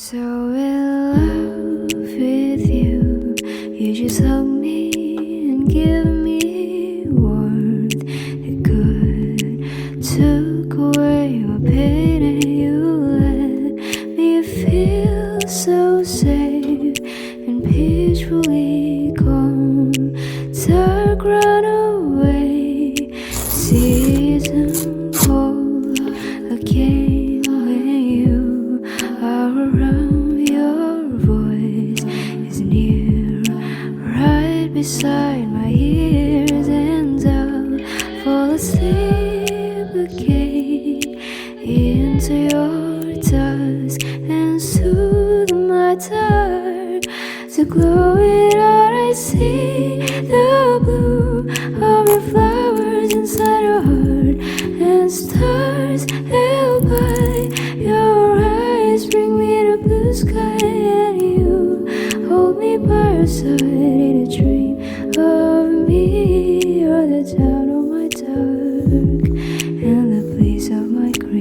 so in love with you. You just hug me and give me warmth. It could took away my pain, and you let me feel so safe and peacefully calm. Dark run away, season cold again when you are around. Your voice is near, right beside my ears, and I'll fall asleep again into your dusk and soothe my dark. To glow it out, I see the blue of your flowers inside your heart, and stars held by your eyes bring me to blue sky, and you hold me by your side in a dream of me. You're the town of my dark and the place of my grief.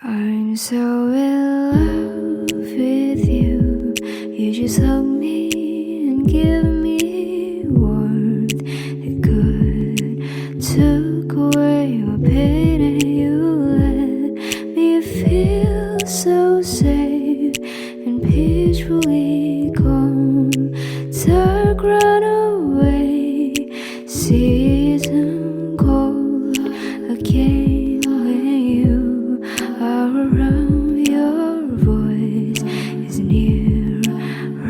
I'm so in love with you. You just hug me and give me warmth. It could took away my pain, and you let me feel so safe and peacefully calm. Dark run away, season cold again when you are around. Your voice is near,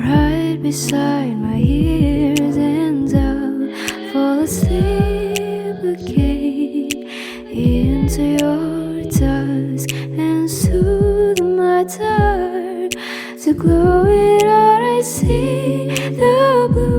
right beside my ears, and I'll fall asleep again into your dusk and soothe my dark. To glow it out, I see the blue